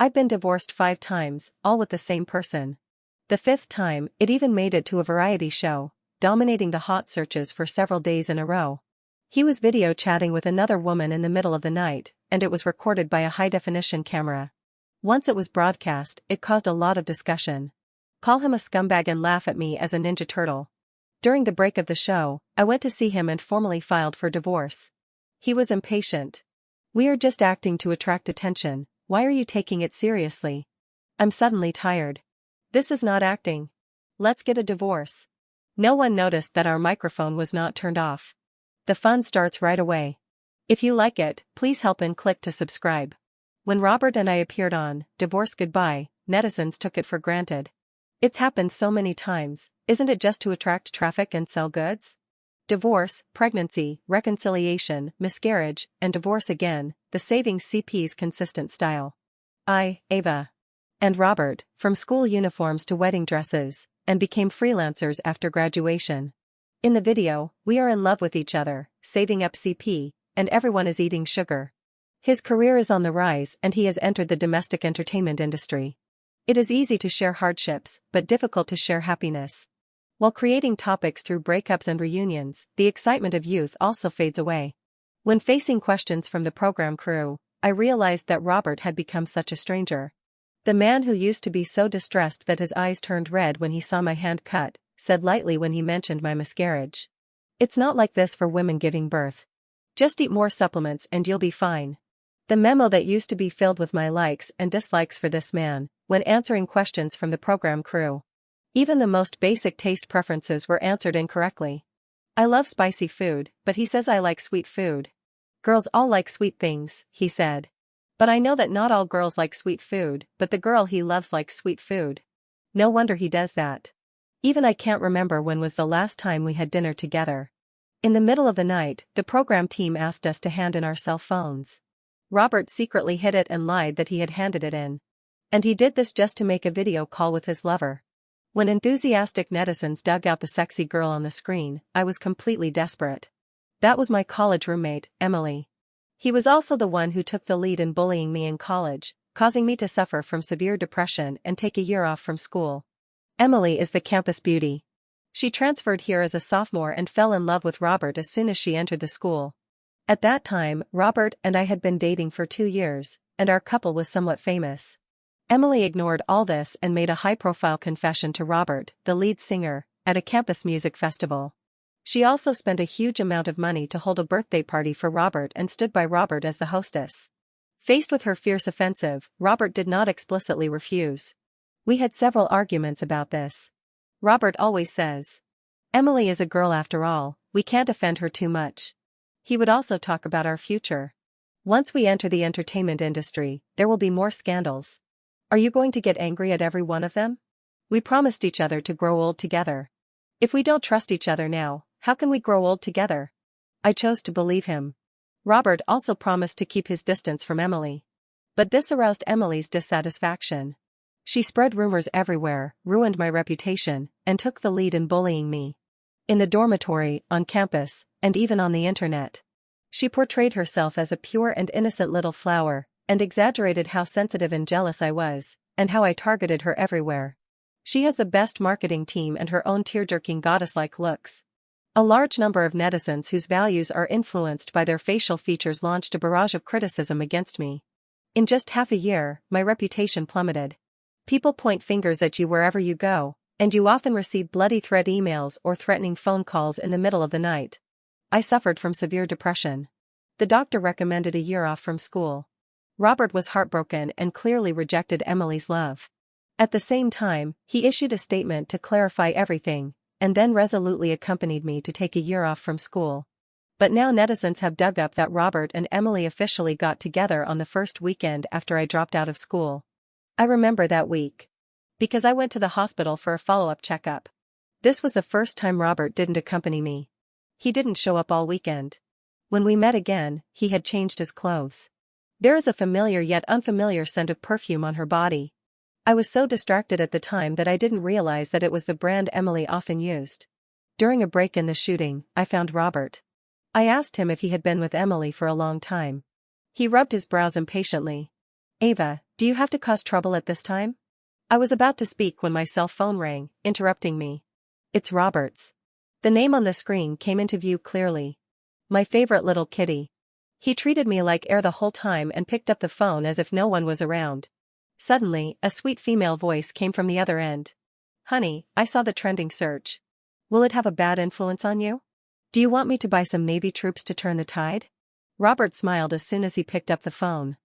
I've been divorced 5 times, all with the same person. The 5th time, it even made it to a variety show, dominating the hot searches for several days in a row. He was video chatting with another woman in the middle of the night, and it was recorded by a high-definition camera. Once it was broadcast, it caused a lot of discussion. Call him a scumbag and laugh at me as a Ninja Turtle. During the break of the show, I went to see him and formally filed for divorce. He was impatient. "We are just acting to attract attention, why are you taking it seriously?" I'm suddenly tired. This is not acting. Let's get a divorce. No one noticed that our microphone was not turned off. The fun starts right away. If you like it, please help and click to subscribe. When Robert and I appeared on Divorce Goodbye, netizens took it for granted. It's happened so many times, isn't it just to attract traffic and sell goods? Divorce, pregnancy, reconciliation, miscarriage, and divorce again, the saving CP's consistent style. Ava, and Robert, from school uniforms to wedding dresses, and became freelancers after graduation. In the video, we are in love with each other, saving up CP, and everyone is eating sugar. His career is on the rise and he has entered the domestic entertainment industry. It is easy to share hardships, but difficult to share happiness. While creating topics through breakups and reunions, the excitement of youth also fades away. When facing questions from the program crew, I realized that Robert had become such a stranger. The man who used to be so distressed that his eyes turned red when he saw my hand cut, said lightly when he mentioned my miscarriage. "It's not like this for women giving birth. Just eat more supplements and you'll be fine." The memo that used to be filled with my likes and dislikes for this man, when answering questions from the program crew. Even the most basic taste preferences were answered incorrectly. "I love spicy food, but he says I like sweet food." "Girls all like sweet things," he said. "But I know that not all girls like sweet food, but the girl he loves likes sweet food." No wonder he does that. Even I can't remember when was the last time we had dinner together. In the middle of the night, the program team asked us to hand in our cell phones. Robert secretly hid it and lied that he had handed it in. And he did this just to make a video call with his lover. When enthusiastic netizens dug out the sexy girl on the screen, I was completely desperate. That was my college roommate, Emily. He was also the one who took the lead in bullying me in college, causing me to suffer from severe depression and take a year off from school. Emily is the campus beauty. She transferred here as a sophomore and fell in love with Robert as soon as she entered the school. At that time, Robert and I had been dating for 2 years, and our couple was somewhat famous. Emily ignored all this and made a high-profile confession to Robert, the lead singer, at a campus music festival. She also spent a huge amount of money to hold a birthday party for Robert and stood by Robert as the hostess. Faced with her fierce offensive, Robert did not explicitly refuse. We had several arguments about this. Robert always says, "Emily is a girl after all, we can't offend her too much." He would also talk about our future. "Once we enter the entertainment industry, there will be more scandals. Are you going to get angry at every one of them? We promised each other to grow old together. If we don't trust each other now, how can we grow old together?" I chose to believe him. Robert also promised to keep his distance from Emily. But this aroused Emily's dissatisfaction. She spread rumors everywhere, ruined my reputation, and took the lead in bullying me. In the dormitory, on campus, and even on the internet. She portrayed herself as a pure and innocent little flower, and exaggerated how sensitive and jealous I was, and how I targeted her everywhere. She has the best marketing team and her own tear-jerking goddess-like looks. A large number of netizens whose values are influenced by their facial features launched a barrage of criticism against me. In just half a year, my reputation plummeted. People point fingers at you wherever you go, and you often receive bloody threat emails or threatening phone calls in the middle of the night. I suffered from severe depression. The doctor recommended a year off from school. Robert was heartbroken and clearly rejected Emily's love. At the same time, he issued a statement to clarify everything, and then resolutely accompanied me to take a year off from school. But now netizens have dug up that Robert and Emily officially got together on the first weekend after I dropped out of school. I remember that week. Because I went to the hospital for a follow-up checkup. This was the first time Robert didn't accompany me. He didn't show up all weekend. When we met again, he had changed his clothes. There is a familiar yet unfamiliar scent of perfume on her body. I was so distracted at the time that I didn't realize that it was the brand Emily often used. During a break in the shooting, I found Robert. I asked him if he had been with Emily for a long time. He rubbed his brows impatiently. Ava, do you have to cause trouble at this time? I was about to speak when my cell phone rang, interrupting me. It's Robert's. The name on the screen came into view clearly. My favorite little kitty. He treated me like air the whole time and picked up the phone as if no one was around. Suddenly, a sweet female voice came from the other end. Honey, I saw the trending search. Will it have a bad influence on you? Do you want me to buy some Navy troops to turn the tide? Robert smiled as soon as he picked up the phone.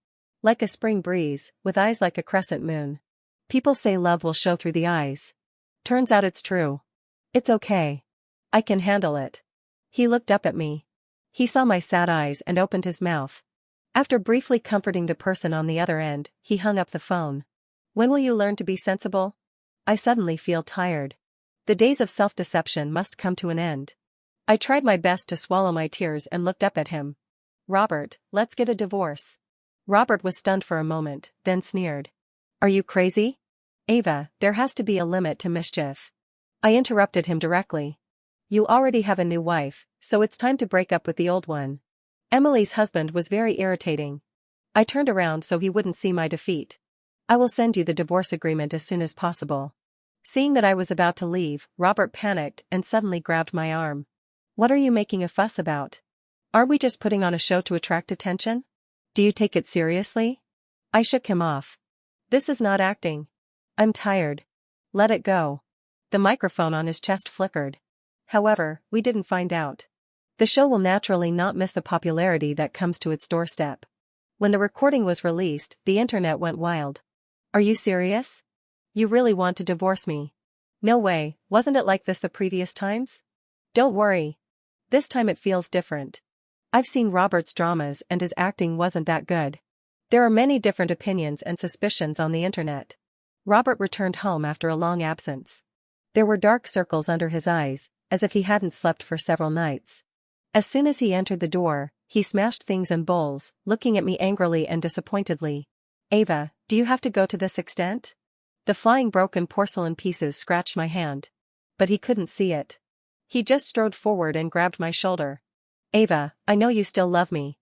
Like a spring breeze, with eyes like a crescent moon. People say love will show through the eyes. Turns out it's true. It's okay. I can handle it. He looked up at me. He saw my sad eyes and opened his mouth. After briefly comforting the person on the other end, he hung up the phone. When will you learn to be sensible? I suddenly feel tired. The days of self-deception must come to an end. I tried my best to swallow my tears and looked up at him. Robert, let's get a divorce. Robert was stunned for a moment, then sneered. Are you crazy? Ava, there has to be a limit to mischief. I interrupted him directly. You already have a new wife, so it's time to break up with the old one. Emily's husband was very irritating. I turned around so he wouldn't see my defeat. I will send you the divorce agreement as soon as possible. Seeing that I was about to leave, Robert panicked and suddenly grabbed my arm. What are you making a fuss about? Are we just putting on a show to attract attention? Do you take it seriously? I shook him off. This is not acting. I'm tired. Let it go. The microphone on his chest flickered. However, we didn't find out. The show will naturally not miss the popularity that comes to its doorstep. When the recording was released, the internet went wild. Are you serious? You really want to divorce me? No way, wasn't it like this the previous times? Don't worry. This time it feels different. I've seen Robert's dramas and his acting wasn't that good. There are many different opinions and suspicions on the internet. Robert returned home after a long absence. There were dark circles under his eyes, as if he hadn't slept for several nights. As soon as he entered the door, he smashed things and bowls, looking at me angrily and disappointedly. Ava, do you have to go to this extent? The flying broken porcelain pieces scratched my hand. But he couldn't see it. He just strode forward and grabbed my shoulder. Ava, I know you still love me.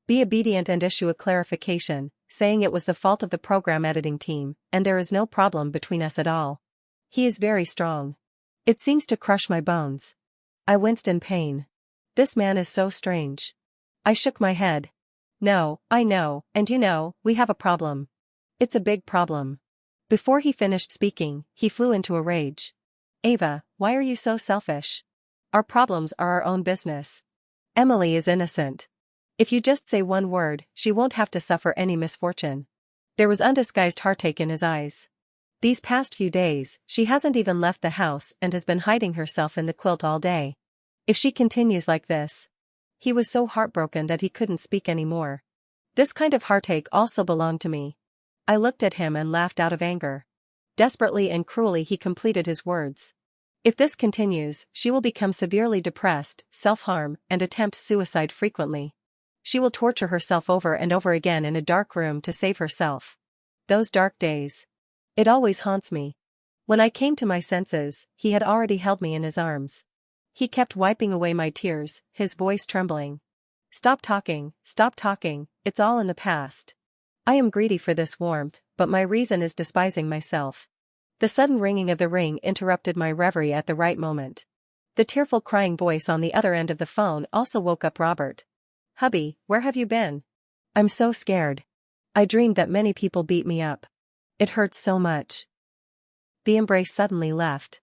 Be obedient and issue a clarification, saying it was the fault of the program editing team, and there is no problem between us at all. He is very strong. It seems to crush my bones. I winced in pain. This man is so strange. I shook my head. No, I know, and you know, we have a problem. It's a big problem. Before he finished speaking, he flew into a rage. Ava, why are you so selfish? Our problems are our own business. Emily is innocent. If you just say one word, she won't have to suffer any misfortune. There was undisguised heartache in his eyes. These past few days, she hasn't even left the house and has been hiding herself in the quilt all day. If she continues like this. He was so heartbroken that he couldn't speak anymore. This kind of heartache also belonged to me. I looked at him and laughed out of anger. Desperately and cruelly he completed his words. If this continues, she will become severely depressed, self-harm, and attempt suicide frequently. She will torture herself over and over again in a dark room to save herself. Those dark days. It always haunts me. When I came to my senses, he had already held me in his arms. He kept wiping away my tears, his voice trembling. Stop talking, it's all in the past. I am greedy for this warmth, but my reason is despising myself. The sudden ringing of the ring interrupted my reverie at the right moment. The tearful crying voice on the other end of the phone also woke up Robert. Hubby, where have you been? I'm so scared. I dreamed that many people beat me up. It hurts so much. The embrace suddenly left.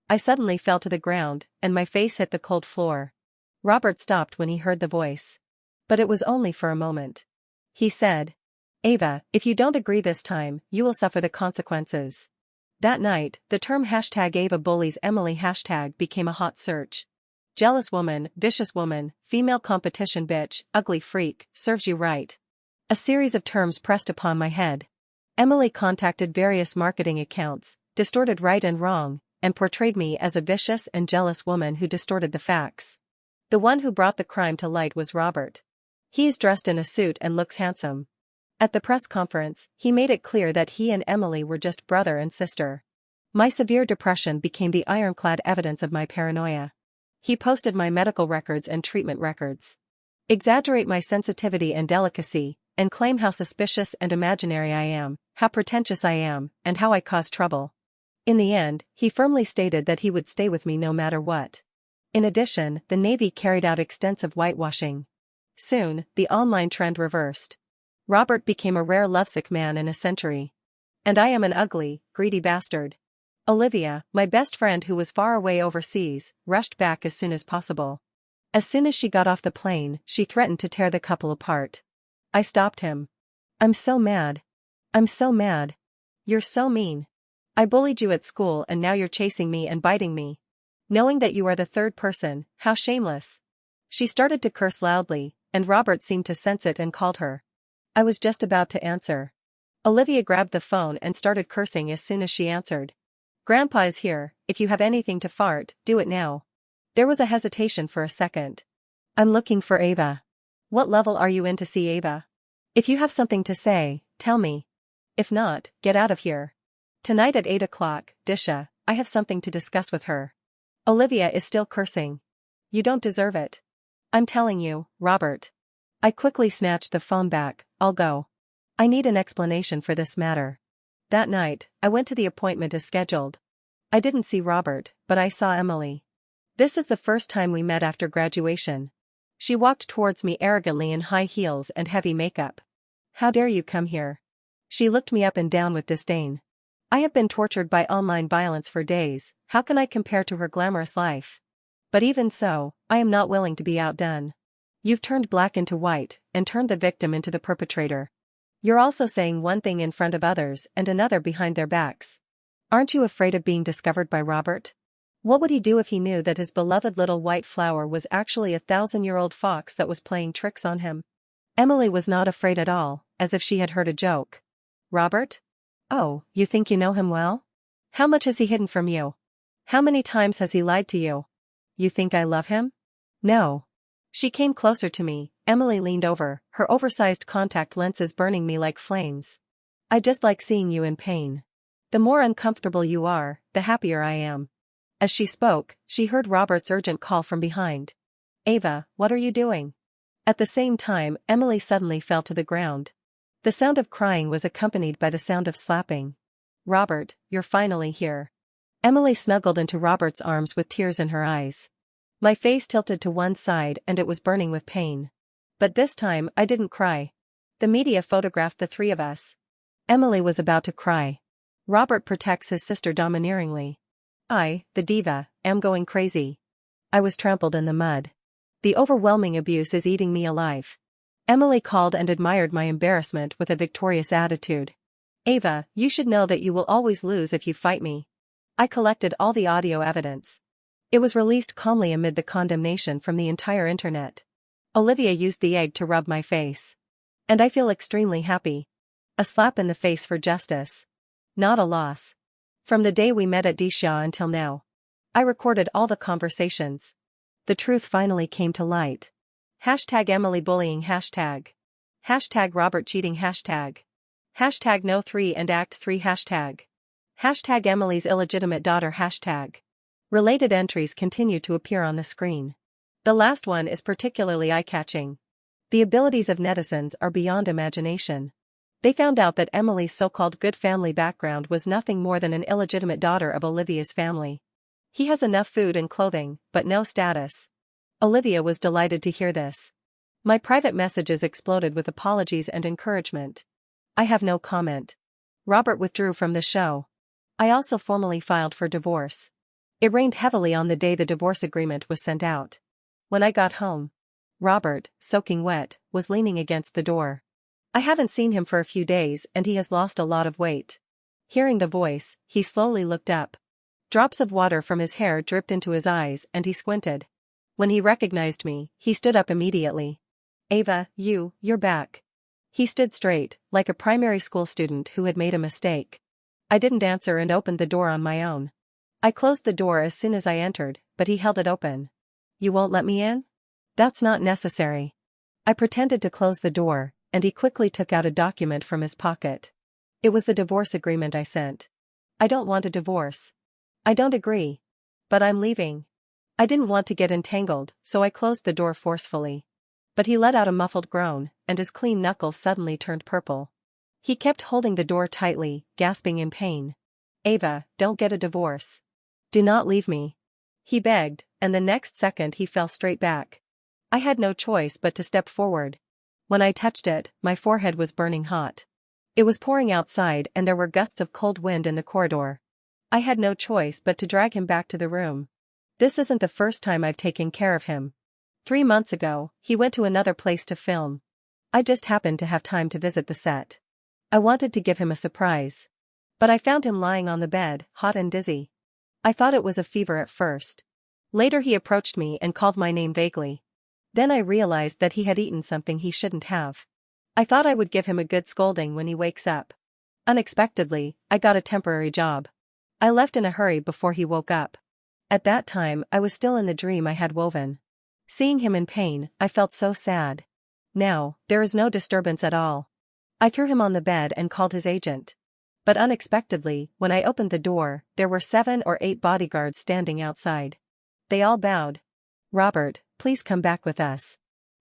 I suddenly fell to the ground, and my face hit the cold floor. Robert stopped when he heard the voice. But it was only for a moment. He said, Ava, if you don't agree this time, you will suffer the consequences. That night, the term #AvaBulliesEmily became a hot search. Jealous woman, vicious woman, female competition bitch, ugly freak, serves you right. A series of terms pressed upon my head. Emily contacted various marketing accounts, distorted right and wrong, and portrayed me as a vicious and jealous woman who distorted the facts. The one who brought the crime to light was Robert. He is dressed in a suit and looks handsome. At the press conference, he made it clear that he and Emily were just brother and sister. My severe depression became the ironclad evidence of my paranoia. He posted my medical records and treatment records. Exaggerate my sensitivity and delicacy, and claim how suspicious and imaginary I am, how pretentious I am, and how I cause trouble. In the end, he firmly stated that he would stay with me no matter what. In addition, the Navy carried out extensive whitewashing. Soon, the online trend reversed. Robert became a rare lovesick man in a century. And I am an ugly, greedy bastard. Olivia, my best friend who was far away overseas, rushed back as soon as possible. As soon as she got off the plane, she threatened to tear the couple apart. I stopped him. I'm so mad. I'm so mad. You're so mean. I bullied you at school and now you're chasing me and biting me. Knowing that you are the third person, how shameless. She started to curse loudly, and Robert seemed to sense it and called her. I was just about to answer. Olivia grabbed the phone and started cursing as soon as she answered. Grandpa is here, if you have anything to fart, do it now. There was a hesitation for a second. I'm looking for Ava. What level are you in to see Ava? If you have something to say, tell me. If not, get out of here. Tonight at 8 o'clock, Disha, I have something to discuss with her. Olivia is still cursing. You don't deserve it. I'm telling you, Robert. I quickly snatched the phone back. I'll go. I need an explanation for this matter. That night, I went to the appointment as scheduled. I didn't see Robert, but I saw Emily. This is the first time we met after graduation. She walked towards me arrogantly in high heels and heavy makeup. How dare you come here? She looked me up and down with disdain. I have been tortured by online violence for days, how can I compare to her glamorous life? But even so, I am not willing to be outdone. You've turned black into white, and turned the victim into the perpetrator. You're also saying one thing in front of others and another behind their backs. Aren't you afraid of being discovered by Robert? What would he do if he knew that his beloved little white flower was actually a 1,000-year-old fox that was playing tricks on him? Emily was not afraid at all, as if she had heard a joke. Robert? Oh, you think you know him well? How much has he hidden from you? How many times has he lied to you? You think I love him? No. She came closer to me. Emily leaned over, her oversized contact lenses burning me like flames. I just like seeing you in pain. The more uncomfortable you are, the happier I am. As she spoke, she heard Robert's urgent call from behind. Ava, what are you doing? At the same time, Emily suddenly fell to the ground. The sound of crying was accompanied by the sound of slapping. Robert, you're finally here. Emily snuggled into Robert's arms with tears in her eyes. My face tilted to one side and it was burning with pain. But this time, I didn't cry. The media photographed the three of us. Emily was about to cry. Robert protects his sister domineeringly. I, the diva, am going crazy. I was trampled in the mud. The overwhelming abuse is eating me alive. Emily called and admired my embarrassment with a victorious attitude. Ava, you should know that you will always lose if you fight me. I collected all the audio evidence. It was released calmly amid the condemnation from the entire internet. Olivia used the egg to rub my face. And I feel extremely happy. A slap in the face for justice. Not a loss. From the day we met at Disha until now. I recorded all the conversations. The truth finally came to light. Hashtag Emily bullying hashtag. Hashtag Robert cheating hashtag. Hashtag no 3 and act 3 hashtag. Hashtag Emily's illegitimate daughter hashtag. Related entries continue to appear on the screen. The last one is particularly eye-catching. The abilities of netizens are beyond imagination. They found out that Emily's so-called good family background was nothing more than an illegitimate daughter of Olivia's family. He has enough food and clothing, but no status. Olivia was delighted to hear this. My private messages exploded with apologies and encouragement. I have no comment. Robert withdrew from the show. I also formally filed for divorce. It rained heavily on the day the divorce agreement was sent out. When I got home, Robert, soaking wet, was leaning against the door. I haven't seen him for a few days and he has lost a lot of weight. Hearing the voice, he slowly looked up. Drops of water from his hair dripped into his eyes and he squinted. When he recognized me, he stood up immediately. Ava, you're back. He stood straight, like a primary school student who had made a mistake. I didn't answer and opened the door on my own. I closed the door as soon as I entered, but he held it open. You won't let me in? That's not necessary. I pretended to close the door, and he quickly took out a document from his pocket. It was the divorce agreement I sent. I don't want a divorce. I don't agree. But I'm leaving. I didn't want to get entangled, so I closed the door forcefully. But he let out a muffled groan, and his clean knuckles suddenly turned purple. He kept holding the door tightly, gasping in pain. "Ava, don't get a divorce. Do not leave me," he begged, and the next second he fell straight back. I had no choice but to step forward. When I touched it, my forehead was burning hot. It was pouring outside and there were gusts of cold wind in the corridor. I had no choice but to drag him back to the room. This isn't the first time I've taken care of him. 3 months ago, he went to another place to film. I just happened to have time to visit the set. I wanted to give him a surprise. But I found him lying on the bed, hot and dizzy. I thought it was a fever at first. Later he approached me and called my name vaguely. Then I realized that he had eaten something he shouldn't have. I thought I would give him a good scolding when he wakes up. Unexpectedly, I got a temporary job. I left in a hurry before he woke up. At that time I was still in the dream I had woven. Seeing him in pain, I felt so sad. Now, there is no disturbance at all. I threw him on the bed and called his agent. But unexpectedly, when I opened the door, there were 7 or 8 bodyguards standing outside. They all bowed. "Robert, please come back with us."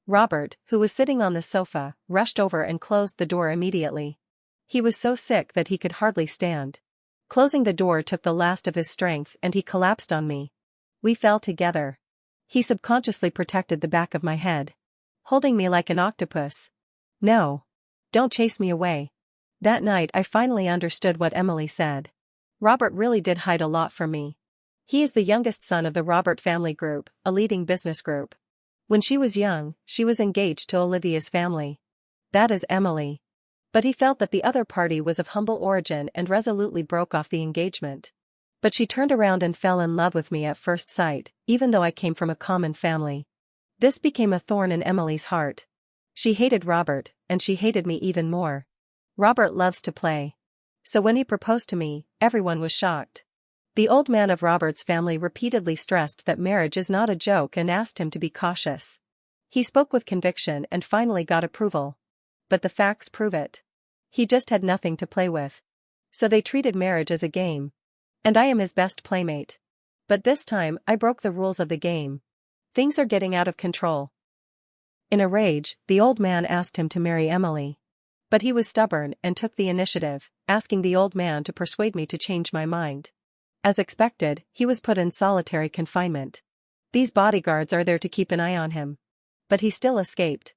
Robert, who was sitting on the sofa, rushed over and closed the door immediately. He was so sick that he could hardly stand. Closing the door took the last of his strength and he collapsed on me. We fell together. He subconsciously protected the back of my head, holding me like an octopus. "No. Don't chase me away." That night I finally understood what Emily said. Robert really did hide a lot from me. He is the youngest son of the Robert family group, a leading business group. When she was young, she was engaged to Olivia's family. That is Emily. But he felt that the other party was of humble origin and resolutely broke off the engagement. But she turned around and fell in love with me at first sight, even though I came from a common family. This became a thorn in Emily's heart. She hated Robert, and she hated me even more. Robert loves to play. So when he proposed to me, everyone was shocked. The old man of Robert's family repeatedly stressed that marriage is not a joke and asked him to be cautious. He spoke with conviction and finally got approval. But the facts prove it. He just had nothing to play with. So they treated marriage as a game. And I am his best playmate. But this time I broke the rules of the game. Things are getting out of control. In a rage, the old man asked him to marry Emily. But he was stubborn and took the initiative, asking the old man to persuade me to change my mind. As expected, he was put in solitary confinement. These bodyguards are there to keep an eye on him. But he still escaped.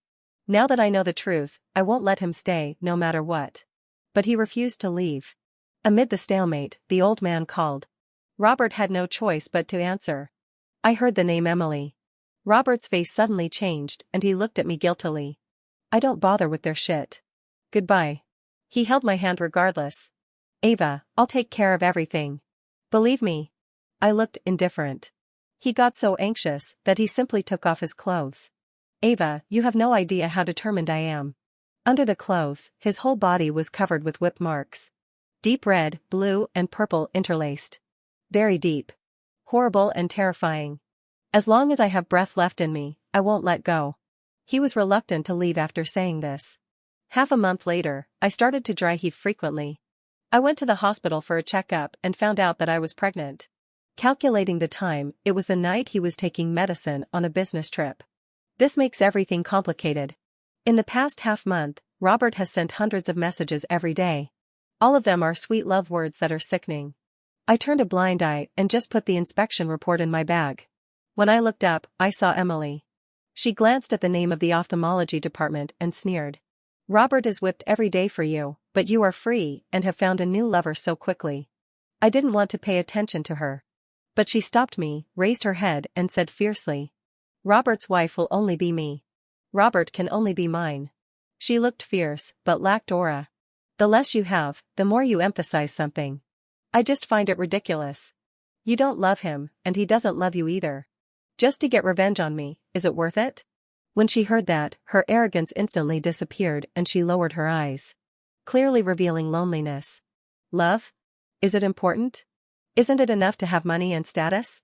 Now that I know the truth, I won't let him stay, no matter what. But he refused to leave. Amid the stalemate, the old man called. Robert had no choice but to answer. I heard the name Emily. Robert's face suddenly changed and he looked at me guiltily. "I don't bother with their shit. Goodbye." He held my hand regardless. "Ava, I'll take care of everything. Believe me." I looked indifferent. He got so anxious that he simply took off his clothes. "Ava, you have no idea how determined I am." Under the clothes, his whole body was covered with whip marks. Deep red, blue, and purple interlaced. Very deep. Horrible and terrifying. As long as I have breath left in me, I won't let go. He was reluctant to leave after saying this. Half a month later, I started to dry heave frequently. I went to the hospital for a checkup and found out that I was pregnant. Calculating the time, it was the night he was taking medicine on a business trip. This makes everything complicated. In the past half-month, Robert has sent hundreds of messages every day. All of them are sweet love words that are sickening. I turned a blind eye and just put the inspection report in my bag. When I looked up, I saw Emily. She glanced at the name of the ophthalmology department and sneered. "Robert is whipped every day for you, but you are free and have found a new lover so quickly." I didn't want to pay attention to her. But she stopped me, raised her head and said fiercely. "Robert's wife will only be me. Robert can only be mine." She looked fierce, but lacked aura. The less you have, the more you emphasize something. I just find it ridiculous. You don't love him, and he doesn't love you either. Just to get revenge on me, is it worth it? When she heard that, her arrogance instantly disappeared and she lowered her eyes, clearly revealing loneliness. Love? Is it important? Isn't it enough to have money and status?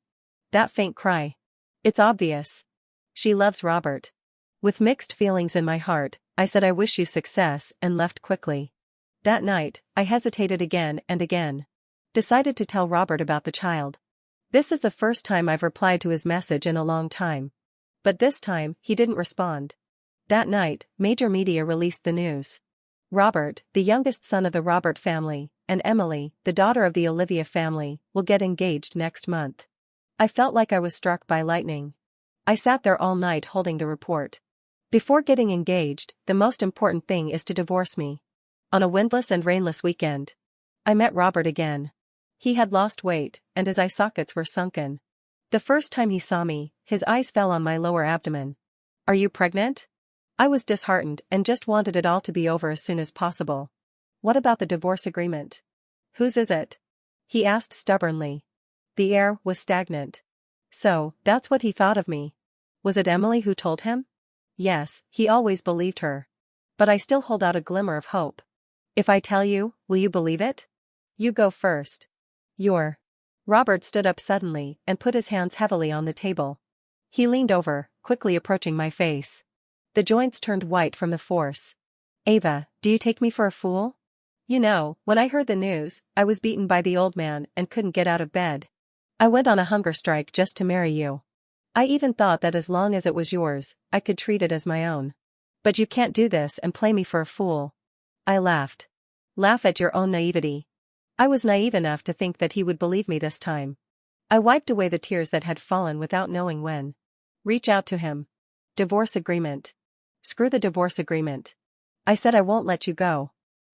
That faint cry. It's obvious. She loves Robert. With mixed feelings in my heart, I said I wish you success and left quickly. That night, I hesitated again and again. Decided to tell Robert about the child. This is the first time I've replied to his message in a long time. But this time, he didn't respond. That night, major media released the news. Robert, the youngest son of the Robert family, and Emily, the daughter of the Olivia family, will get engaged next month. I felt like I was struck by lightning. I sat there all night holding the report. Before getting engaged, the most important thing is to divorce me. On a windless and rainless weekend, I met Robert again. He had lost weight, and his eye sockets were sunken. The first time he saw me, his eyes fell on my lower abdomen. "Are you pregnant?" I was disheartened and just wanted it all to be over as soon as possible. "What about the divorce agreement? Whose is it?" he asked stubbornly. The air was stagnant. So, that's what he thought of me. Was it Emily who told him? Yes, he always believed her. But I still hold out a glimmer of hope. "If I tell you, will you believe it?" "You go first." "You're..." Robert stood up suddenly and put his hands heavily on the table. He leaned over, quickly approaching my face. The joints turned white from the force. "Ava, do you take me for a fool? You know, when I heard the news, I was beaten by the old man and couldn't get out of bed. I went on a hunger strike just to marry you. I even thought that as long as it was yours, I could treat it as my own. But you can't do this and play me for a fool." I laughed. "Laugh at your own naivety." I was naive enough to think that he would believe me this time. I wiped away the tears that had fallen without knowing when. "Reach out to him." "Divorce agreement." "Screw the divorce agreement. I said I won't let you go.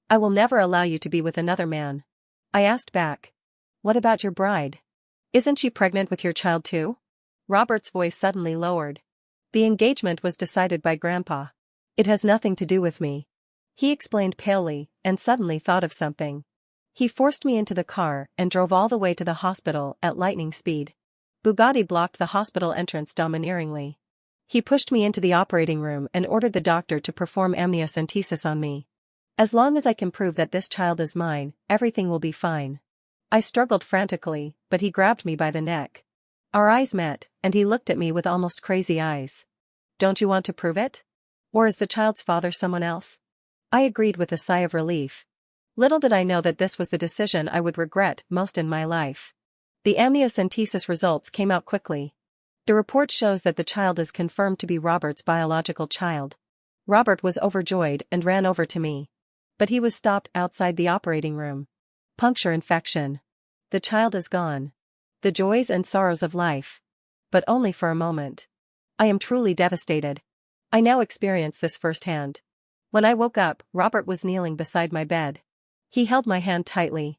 I will never allow you to be with another man." I asked back. "What about your bride? Isn't she pregnant with your child too?" Robert's voice suddenly lowered. "The engagement was decided by Grandpa. It has nothing to do with me," he explained palely, and suddenly thought of something. He forced me into the car and drove all the way to the hospital at lightning speed. Bugatti blocked the hospital entrance domineeringly. He pushed me into the operating room and ordered the doctor to perform amniocentesis on me. "As long as I can prove that this child is mine, everything will be fine." I struggled frantically, but he grabbed me by the neck. Our eyes met, and he looked at me with almost crazy eyes. "Don't you want to prove it? Or is the child's father someone else?" I agreed with a sigh of relief. Little did I know that this was the decision I would regret most in my life. The amniocentesis results came out quickly. The report shows that the child is confirmed to be Robert's biological child. Robert was overjoyed and ran over to me. But he was stopped outside the operating room. "Puncture infection. The child is gone. The joys and sorrows of life." But only for a moment. I am truly devastated. I now experience this firsthand. When I woke up, Robert was kneeling beside my bed. He held my hand tightly.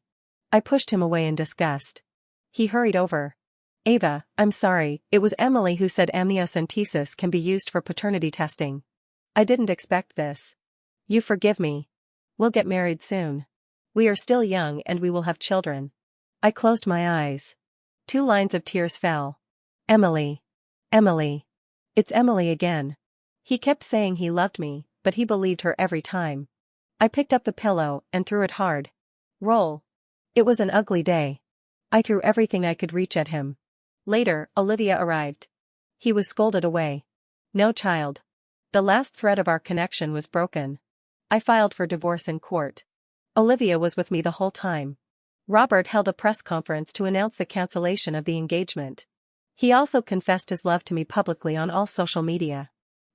I pushed him away in disgust. He hurried over. "Ava, I'm sorry, it was Emily who said amniocentesis can be used for paternity testing. I didn't expect this. You forgive me. We'll get married soon. We are still young and we will have children." I closed my eyes. 2 lines of tears fell. "Emily. Emily. It's Emily again." He kept saying he loved me, but he believed her every time. I picked up the pillow and threw it hard. Roll. It was an ugly day. I threw everything I could reach at him. Later, Olivia arrived. He was scolded away. No child. The last thread of our connection was broken. I filed for divorce in court. Olivia was with me the whole time. Robert held a press conference to announce the cancellation of the engagement. He also confessed his love to me publicly on all social media.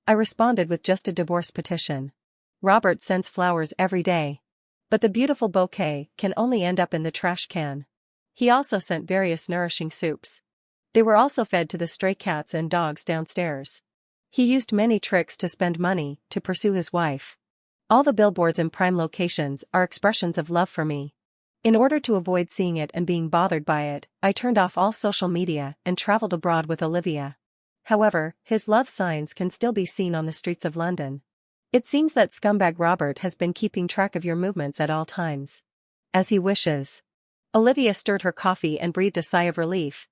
I responded with just a divorce petition. Robert sends flowers every day. But the beautiful bouquet can only end up in the trash can. He also sent various nourishing soups. They were also fed to the stray cats and dogs downstairs. He used many tricks to spend money to pursue his wife. All the billboards in prime locations are expressions of love for me. In order to avoid seeing it and being bothered by it, I turned off all social media and traveled abroad with Olivia. However, his love signs can still be seen on the streets of London. It seems that scumbag Robert has been keeping track of your movements at all times. As he wishes. Olivia stirred her coffee and breathed a sigh of relief.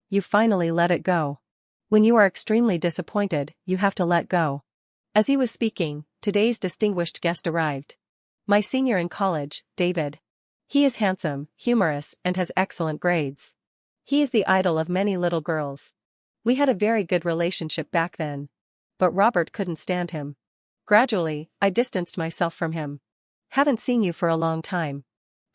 You finally let it go. When you are extremely disappointed, you have to let go. As he was speaking, today's distinguished guest arrived. My senior in college, David. He is handsome, humorous, and has excellent grades. He is the idol of many little girls. We had a very good relationship back then. But Robert couldn't stand him. Gradually, I distanced myself from him. Haven't seen you for a long time.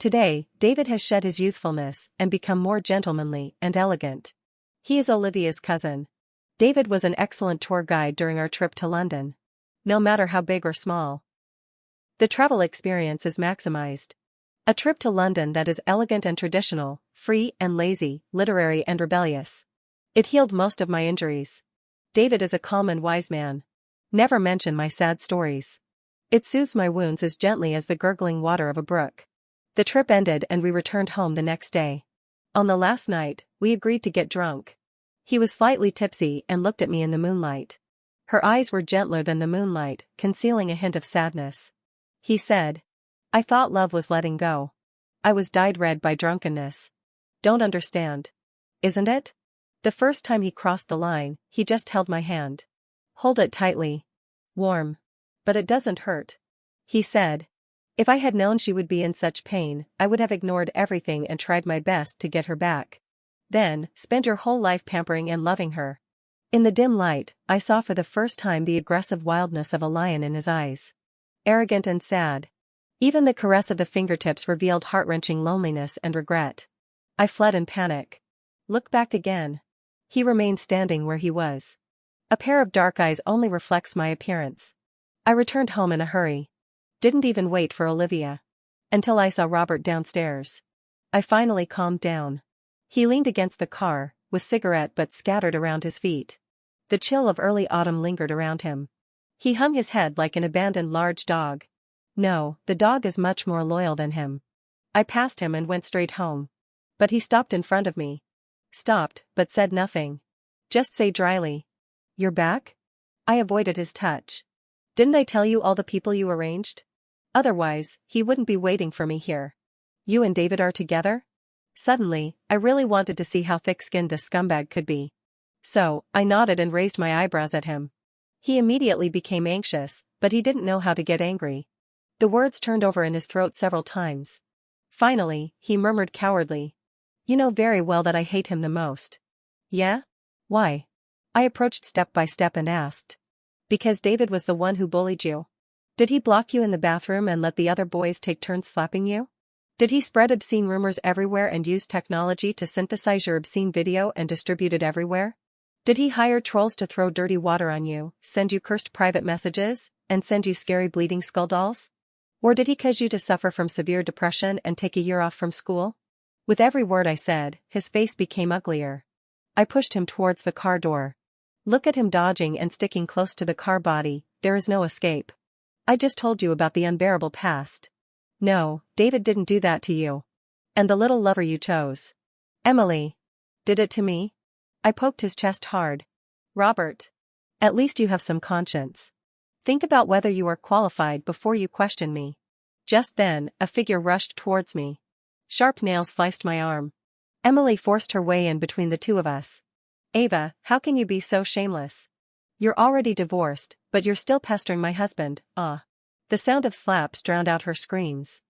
Today, David has shed his youthfulness and become more gentlemanly and elegant. He is Olivia's cousin. David was an excellent tour guide during our trip to London. no matter how big or small. The travel experience is maximized. A trip to London that is elegant and traditional, free and lazy, literary and rebellious. It healed most of my injuries. David is a calm and wise man. Never mention my sad stories. It soothes my wounds as gently as the gurgling water of a brook. The trip ended and we returned home the next day. On the last night, we agreed to get drunk. He was slightly tipsy and looked at me in the moonlight. Her eyes were gentler than the moonlight, concealing a hint of sadness. He said, "I thought love was letting go. I was dyed red by drunkenness. Don't understand. Isn't it?" The first time he crossed the line, he just held my hand. "Hold it tightly. Warm. But it doesn't hurt," he said. If I had known she would be in such pain, I would have ignored everything and tried my best to get her back. Then, spend your whole life pampering and loving her. In the dim light, I saw for the first time the aggressive wildness of a lion in his eyes. Arrogant and sad. Even the caress of the fingertips revealed heart-wrenching loneliness and regret. I fled in panic. Look back again. He remained standing where he was. A pair of dark eyes only reflects my appearance. I returned home in a hurry. Didn't even wait for Olivia. Until I saw Robert downstairs. I finally calmed down. He leaned against the car, with cigarette butts scattered around his feet. The chill of early autumn lingered around him. He hung his head like an abandoned large dog. No, the dog is much more loyal than him. I passed him and went straight home. But he stopped in front of me. Stopped, but said nothing. Just say dryly, "You're back?" I avoided his touch. "Didn't I tell you all the people you arranged? Otherwise, he wouldn't be waiting for me here. You and David are together?" Suddenly, I really wanted to see how thick-skinned this scumbag could be. So, I nodded and raised my eyebrows at him. He immediately became anxious, but he didn't know how to get angry. The words turned over in his throat several times. Finally, he murmured cowardly, "You know very well that I hate him the most." "Yeah? Why?" I approached step by step and asked. "Because David was the one who bullied you. Did he block you in the bathroom and let the other boys take turns slapping you? Did he spread obscene rumors everywhere and use technology to synthesize your obscene video and distribute it everywhere? Did he hire trolls to throw dirty water on you, send you cursed private messages, and send you scary bleeding skull dolls? Or did he cause you to suffer from severe depression and take a year off from school?" With every word I said, his face became uglier. I pushed him towards the car door. Look at him dodging and sticking close to the car body, there is no escape. I just told you about the unbearable past. No, David didn't do that to you. And the little lover you chose, Emily, did it to me? I poked his chest hard. Robert. At least you have some conscience. Think about whether you are qualified before you question me. Just then, a figure rushed towards me. Sharp nails sliced my arm. Emily forced her way in between the two of us. Ava, how can you be so shameless? You're already divorced, but you're still pestering my husband, ah. The sound of slaps drowned out her screams.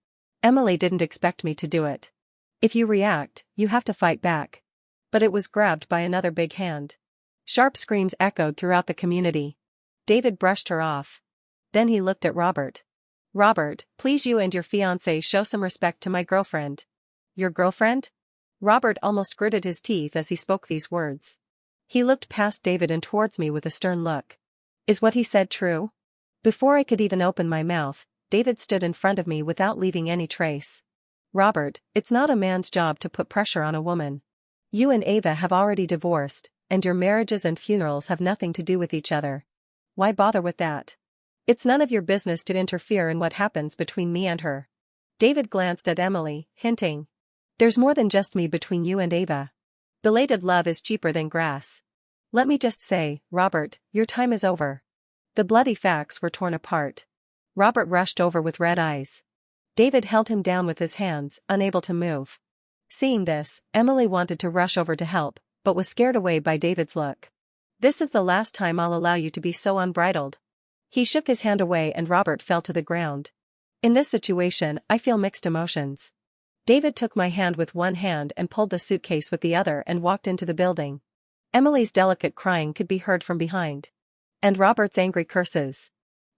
Emily didn't expect me to do it. If you react, you have to fight back. But it was grabbed by another big hand. Sharp screams echoed throughout the community. David brushed her off. Then he looked at Robert. Robert, please you and your fiancé show some respect to my girlfriend. Your girlfriend? Robert almost gritted his teeth as he spoke these words. He looked past David and towards me with a stern look. Is what he said true? Before I could even open my mouth, David stood in front of me without leaving any trace. Robert, it's not a man's job to put pressure on a woman. You and Ava have already divorced, and your marriages and funerals have nothing to do with each other. Why bother with that? It's none of your business to interfere in what happens between me and her. David glanced at Emily, hinting. There's more than just me between you and Ava. Belated love is cheaper than grass. Let me just say, Robert, your time is over. The bloody facts were torn apart. Robert rushed over with red eyes. David held him down with his hands, unable to move. Seeing this, Emily wanted to rush over to help, but was scared away by David's look. This is the last time I'll allow you to be so unbridled. He shook his hand away and Robert fell to the ground. In this situation, I feel mixed emotions. David took my hand with one hand and pulled the suitcase with the other and walked into the building. Emily's delicate crying could be heard from behind. And Robert's angry curses.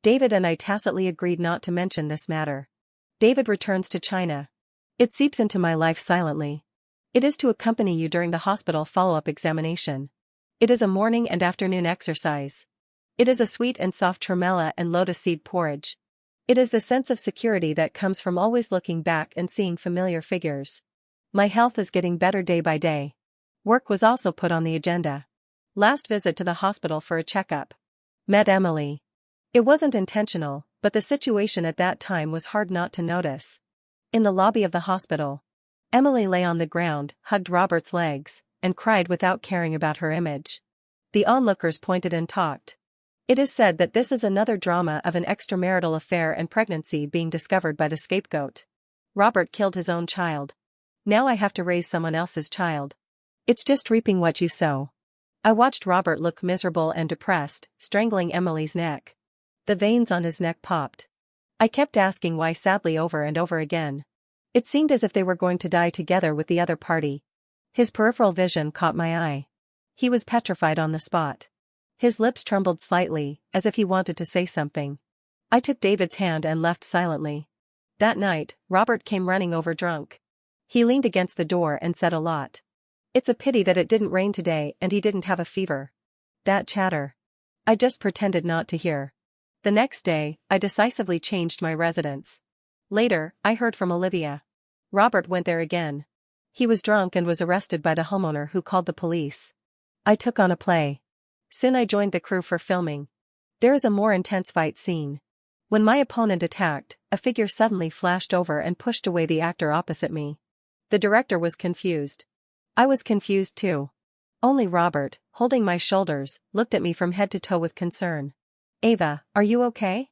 David and I tacitly agreed not to mention this matter. David returns to China. It seeps into my life silently. It is to accompany you during the hospital follow-up examination. It is a morning and afternoon exercise. It is a sweet and soft tremella and lotus seed porridge. It is the sense of security that comes from always looking back and seeing familiar figures. My health is getting better day by day. Work was also put on the agenda. Last visit to the hospital for a checkup. Met Emily. It wasn't intentional, but the situation at that time was hard not to notice. In the lobby of the hospital, Emily lay on the ground, hugged Robert's legs, and cried without caring about her image. The onlookers pointed and talked. It is said that this is another drama of an extramarital affair and pregnancy being discovered by the scapegoat. Robert killed his own child. Now I have to raise someone else's child. It's just reaping what you sow. I watched Robert look miserable and depressed, strangling Emily's neck. The veins on his neck popped. I kept asking why sadly over and over again. It seemed as if they were going to die together with the other party. His peripheral vision caught my eye. He was petrified on the spot. His lips trembled slightly, as if he wanted to say something. I took David's hand and left silently. That night, Robert came running over drunk. He leaned against the door and said a lot. It's a pity that it didn't rain today and he didn't have a fever. That chatter. I just pretended not to hear. The next day, I decisively changed my residence. Later, I heard from Olivia. Robert went there again. He was drunk and was arrested by the homeowner who called the police. I took on a play. Soon I joined the crew for filming. There is a more intense fight scene. When my opponent attacked, a figure suddenly flashed over and pushed away the actor opposite me. The director was confused. I was confused too. Only Robert, holding my shoulders, looked at me from head to toe with concern. Ava, are you okay?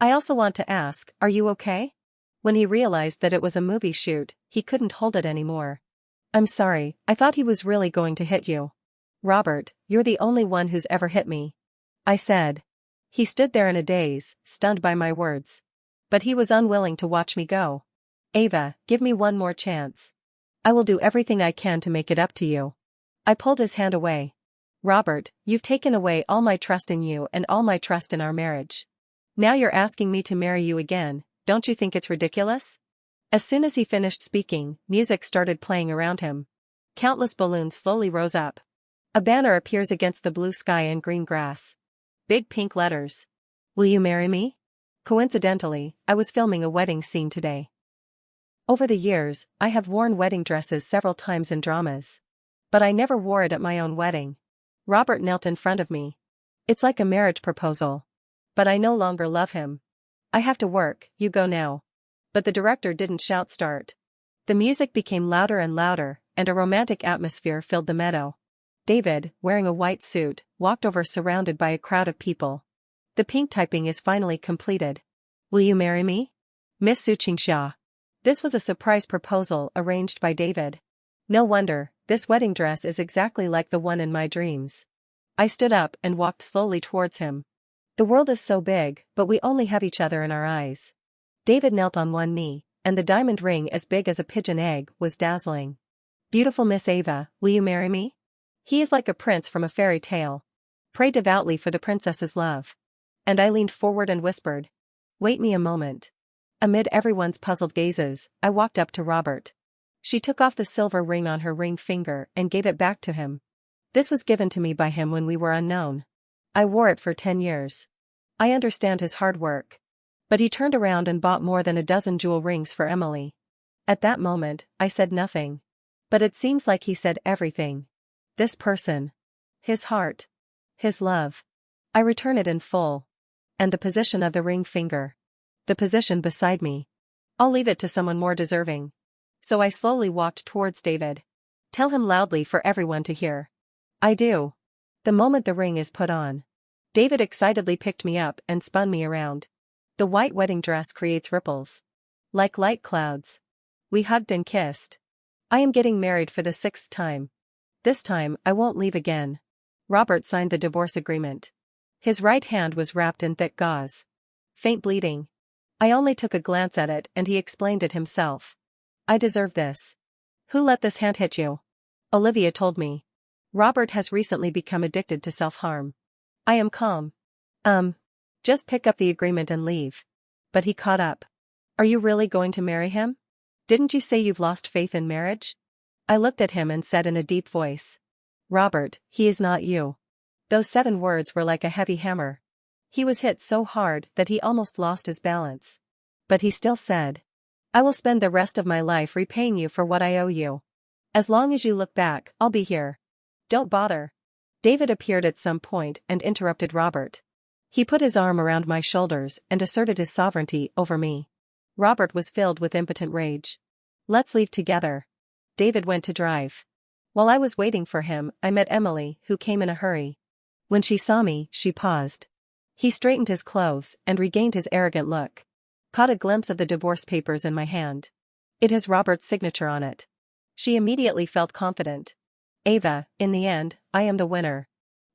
I also want to ask, are you okay? When he realized that it was a movie shoot, he couldn't hold it anymore. I'm sorry, I thought he was really going to hit you. Robert, you're the only one who's ever hit me. I said. He stood there in a daze, stunned by my words. But he was unwilling to watch me go. Ava, give me one more chance. I will do everything I can to make it up to you. I pulled his hand away. Robert, you've taken away all my trust in you and all my trust in our marriage. Now you're asking me to marry you again, don't you think it's ridiculous? As soon as he finished speaking, music started playing around him. Countless balloons slowly rose up. A banner appears against the blue sky and green grass. Big pink letters. Will you marry me? Coincidentally, I was filming a wedding scene today. Over the years, I have worn wedding dresses several times in dramas. But I never wore it at my own wedding. Robert knelt in front of me. It's like a marriage proposal. But I no longer love him. I have to work, you go now. But the director didn't shout start. The music became louder and louder, and a romantic atmosphere filled the meadow. David, wearing a white suit, walked over surrounded by a crowd of people. The pink typing is finally completed. Will you marry me? Miss Suchingsha. This was a surprise proposal arranged by David. No wonder, this wedding dress is exactly like the one in my dreams. I stood up and walked slowly towards him. The world is so big, but we only have each other in our eyes. David knelt on one knee, and the diamond ring as big as a pigeon egg was dazzling. Beautiful Miss Ava, will you marry me? He is like a prince from a fairy tale. Pray devoutly for the princess's love. And I leaned forward and whispered. Wait me a moment. Amid everyone's puzzled gazes, I walked up to Robert. She took off the silver ring on her ring finger and gave it back to him. This was given to me by him when we were unknown. I wore it for 10 years. I understand his hard work. But he turned around and bought more than a dozen jewel rings for Emily. At that moment, I said nothing. But it seems like he said everything. This person. His heart. His love. I return it in full. And the position of the ring finger. The position beside me. I'll leave it to someone more deserving. So I slowly walked towards David. Tell him loudly for everyone to hear. I do. The moment the ring is put on. David excitedly picked me up and spun me around. The white wedding dress creates ripples. Like light clouds. We hugged and kissed. I am getting married for the 6th time. This time, I won't leave again. Robert signed the divorce agreement. His right hand was wrapped in thick gauze. Faint bleeding. I only took a glance at it and he explained it himself. I deserve this. Who let this hand hit you? Olivia told me. Robert has recently become addicted to self-harm. I am calm. Just pick up the agreement and leave. But he caught up. Are you really going to marry him? Didn't you say you've lost faith in marriage? I looked at him and said in a deep voice. Robert, he is not you. Those 7 words were like a heavy hammer. He was hit so hard that he almost lost his balance. But he still said, "I will spend the rest of my life repaying you for what I owe you. As long as you look back, I'll be here. Don't bother." David appeared at some point and interrupted Robert. He put his arm around my shoulders and asserted his sovereignty over me. Robert was filled with impotent rage. "Let's leave together." David went to drive. While I was waiting for him, I met Emily, who came in a hurry. When she saw me, she paused. He straightened his clothes and regained his arrogant look. Caught a glimpse of the divorce papers in my hand. "It has Robert's signature on it." She immediately felt confident. "Ava, in the end, I am the winner.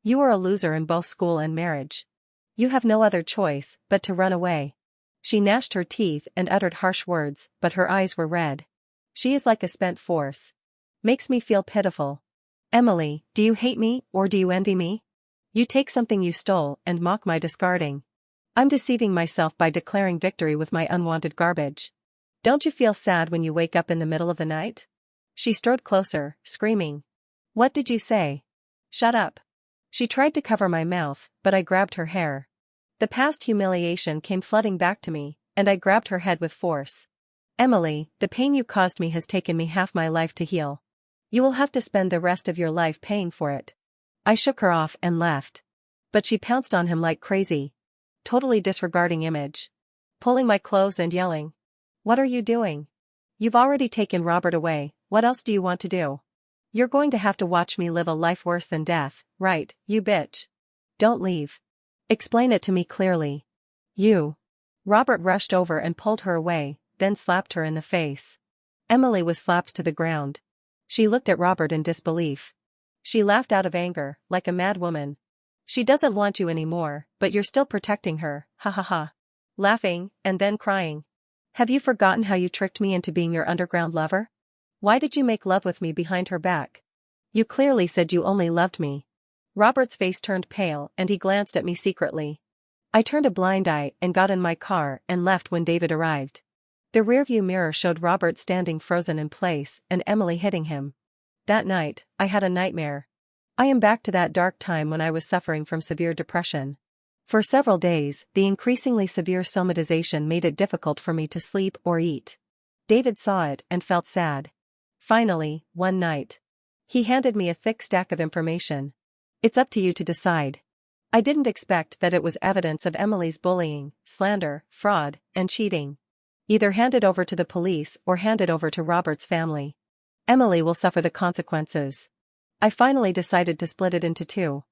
You are a loser in both school and marriage. You have no other choice but to run away." She gnashed her teeth and uttered harsh words, but her eyes were red. She is like a spent force. Makes me feel pitiful. "Emily, do you hate me or do you envy me? You take something you stole and mock my discarding. I'm deceiving myself by declaring victory with my unwanted garbage. Don't you feel sad when you wake up in the middle of the night?" She strode closer, screaming. "What did you say?" "Shut up." She tried to cover my mouth, but I grabbed her hair. The past humiliation came flooding back to me, and I grabbed her head with force. "Emily, the pain you caused me has taken me half my life to heal. You will have to spend the rest of your life paying for it." I shook her off and left. But she pounced on him like crazy. Totally disregarding image. Pulling my clothes and yelling. "What are you doing? You've already taken Robert away, what else do you want to do? You're going to have to watch me live a life worse than death, right, you bitch? Don't leave. Explain it to me clearly. You." Robert rushed over and pulled her away, then slapped her in the face. Emily was slapped to the ground. She looked at Robert in disbelief. She laughed out of anger, like a mad woman. "She doesn't want you anymore, but you're still protecting her, ha ha ha." Laughing, and then crying. "Have you forgotten how you tricked me into being your underground lover? Why did you make love with me behind her back? You clearly said you only loved me." Robert's face turned pale and he glanced at me secretly. I turned a blind eye and got in my car and left when David arrived. The rearview mirror showed Robert standing frozen in place and Emily hitting him. That night, I had a nightmare. I am back to that dark time when I was suffering from severe depression. For several days, the increasingly severe somatization made it difficult for me to sleep or eat. David saw it and felt sad. Finally, one night, he handed me a thick stack of information. "It's up to you to decide." I didn't expect that it was evidence of Emily's bullying, slander, fraud, and cheating. "Either hand it over to the police or hand it over to Robert's family. Emily will suffer the consequences." I finally decided to split it into two.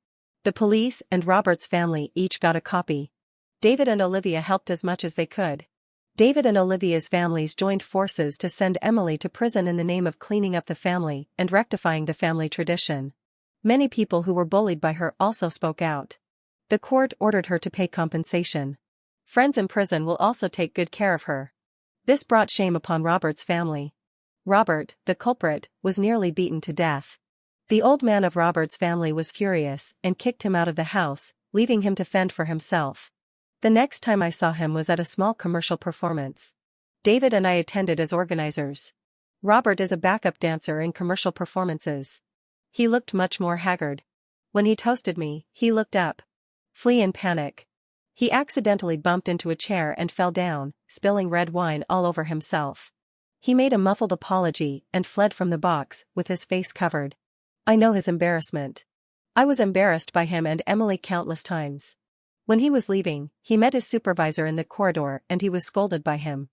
The police and Robert's family each got a copy. David and Olivia helped as much as they could. David and Olivia's families joined forces to send Emily to prison in the name of cleaning up the family and rectifying the family tradition. Many people who were bullied by her also spoke out. The court ordered her to pay compensation. Friends in prison will also take good care of her. This brought shame upon Robert's family. Robert, the culprit, was nearly beaten to death. The old man of Robert's family was furious and kicked him out of the house, leaving him to fend for himself. The next time I saw him was at a small commercial performance. David and I attended as organizers. Robert is a backup dancer in commercial performances. He looked much more haggard. When he toasted me, he looked up. Flee in panic. He accidentally bumped into a chair and fell down, spilling red wine all over himself. He made a muffled apology and fled from the box, with his face covered. I know his embarrassment. I was embarrassed by him and Emily countless times. When he was leaving, he met his supervisor in the corridor and he was scolded by him.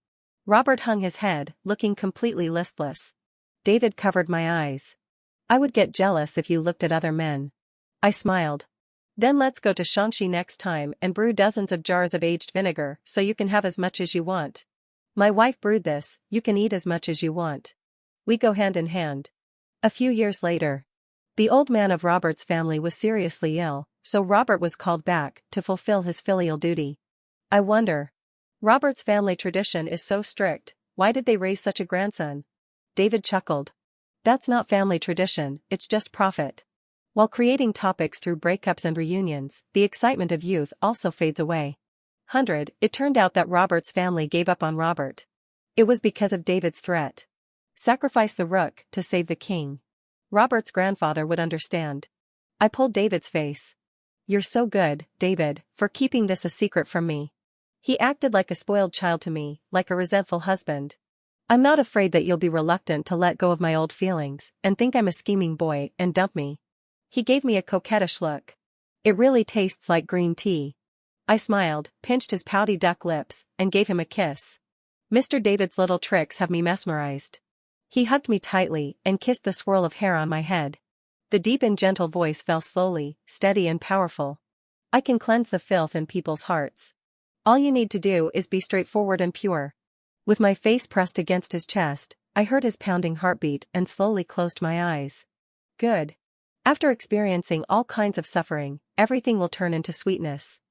Robert hung his head, looking completely listless. David covered my eyes. "I would get jealous if you looked at other men." I smiled. "Then let's go to Shaanxi next time and brew dozens of jars of aged vinegar so you can have as much as you want. My wife brewed this, you can eat as much as you want. We go hand in hand." A few years later, the old man of Robert's family was seriously ill, so Robert was called back to fulfill his filial duty. I wonder. Robert's family tradition is so strict, why did they raise such a grandson? David chuckled. That's not family tradition, it's just profit. While creating topics through breakups and reunions, the excitement of youth also fades away. It turned out that Robert's family gave up on Robert. It was because of David's threat. Sacrifice the rook to save the king. Robert's grandfather would understand. I pulled David's face. You're so good, David, for keeping this a secret from me. He acted like a spoiled child to me, like a resentful husband. I'm not afraid that you'll be reluctant to let go of my old feelings and think I'm a scheming boy and dump me. He gave me a coquettish look. It really tastes like green tea. I smiled, pinched his pouty duck lips, and gave him a kiss. Mr. David's little tricks have me mesmerized. He hugged me tightly and kissed the swirl of hair on my head. The deep and gentle voice fell slowly, steady and powerful. I can cleanse the filth in people's hearts. All you need to do is be straightforward and pure. With my face pressed against his chest, I heard his pounding heartbeat and slowly closed my eyes. Good. After experiencing all kinds of suffering, everything will turn into sweetness.